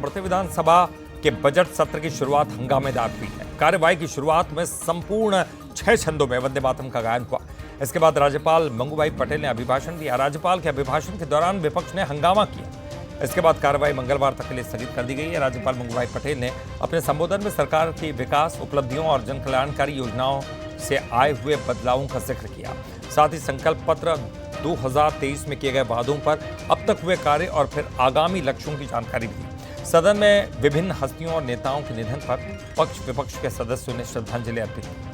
बढ़ते विधानसभा के बजट सत्र की शुरुआत हंगामेदार हुई है। कार्यवाही की शुरुआत में संपूर्ण 6 छंदों में वंदे मातरम का गायन हुआ। इसके बाद राज्यपाल मंगूभाई पटेल ने अभिभाषण दिया। राज्यपाल के अभिभाषण के दौरान विपक्ष ने हंगामा किया। इसके बाद कार्रवाई मंगलवार तक के लिए स्थगित कर दी गई है। राज्यपाल मंगूभाई पटेल ने अपने संबोधन में सरकार की विकास उपलब्धियों और जन कल्याणकारी योजनाओं से आए हुए बदलावों का जिक्र किया। साथ ही संकल्प पत्र 2023 में किए गए वादों पर अब तक हुए कार्य और फिर आगामी लक्ष्यों की जानकारी दी। सदन में विभिन्न हस्तियों और नेताओं के निधन पर पक्ष विपक्ष के सदस्यों ने श्रद्धांजलि अर्पित की।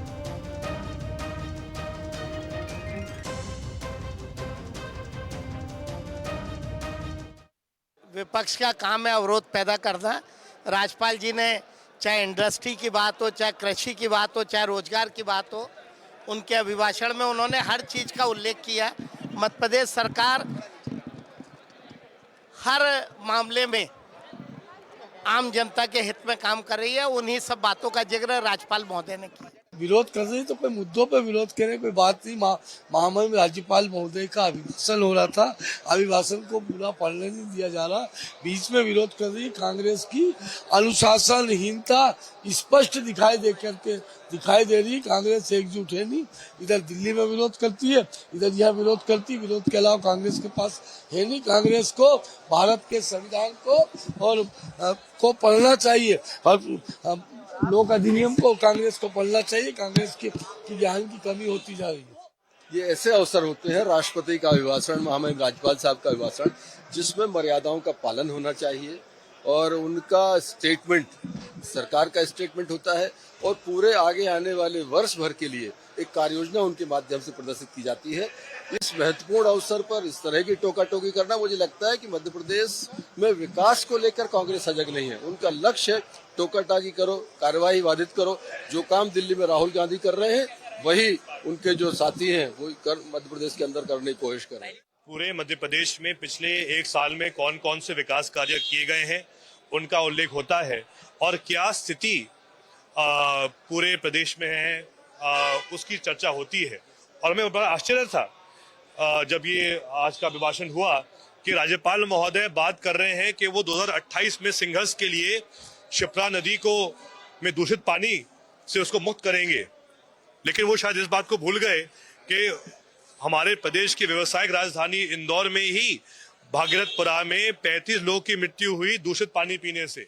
विपक्ष का काम है अवरोध पैदा करना। राज्यपाल जी ने चाहे इंडस्ट्री की बात हो, चाहे कृषि की बात हो, चाहे रोजगार की बात हो, उनके अभिभाषण में उन्होंने हर चीज का उल्लेख किया। मध्य प्रदेश सरकार हर मामले में आम जनता के हित में काम कर रही है। उन्हीं सब बातों का जिक्र राज्यपाल महोदय ने किया। विरोध कर रही तो कोई मुद्दों पे विरोध करें, कोई बात नहीं। महामहिम में राज्यपाल महोदय का अभिभाषण हो रहा था, अभिभाषण को पूरा पढ़ने नहीं दिया जा रहा, बीच में विरोध कर रही। कांग्रेस की अनुशासनहीनता स्पष्ट दिखाई दे रही। कांग्रेस एकजुट है नहीं, इधर दिल्ली में विरोध करती है, इधर यह विरोध करती। विरोध के अलावा कांग्रेस के पास है नहीं। कांग्रेस को भारत के संविधान को पढ़ना चाहिए और लोक अधिनियम को कांग्रेस को पढ़ना चाहिए। कांग्रेस की ज्ञान की कमी होती जा रही है। ये ऐसे अवसर होते हैं, राष्ट्रपति का अभिभाषण, महामहिम राज्यपाल साहब का अभिभाषण, जिसमें मर्यादाओं का पालन होना चाहिए और उनका स्टेटमेंट, सरकार का स्टेटमेंट होता है और पूरे आगे आने वाले वर्ष भर के लिए एक कार्य योजना उनके माध्यम से प्रदर्शित की जाती है। इस महत्वपूर्ण अवसर पर इस तरह की टोका टोकी करना, मुझे लगता है कि मध्य प्रदेश में विकास को लेकर कांग्रेस सजग नहीं है। उनका लक्ष्य है टोका टाकी करो, कार्यवाही बाधित करो। जो काम दिल्ली में राहुल गांधी कर रहे हैं वही उनके जो साथी हैं वो मध्य प्रदेश के अंदर करने की कोशिश कर रहे हैं। पूरे मध्य प्रदेश में पिछले 1 साल में कौन कौन से विकास कार्य किए गए हैं उनका उल्लेख होता है और क्या स्थिति पूरे प्रदेश में है उसकी चर्चा होती है। और मैं बड़ा आश्चर्य था जब ये आज का अभिभाषण हुआ कि राज्यपाल महोदय बात कर रहे हैं कि वो 2028 में सिंघस के लिए शिप्रा नदी को में दूषित पानी से उसको मुक्त करेंगे, लेकिन वो शायद इस बात को भूल गए कि हमारे प्रदेश की व्यावसायिक राजधानी इंदौर में ही भागीरथपुरा में 35 लोगों की मृत्यु हुई दूषित पानी पीने से।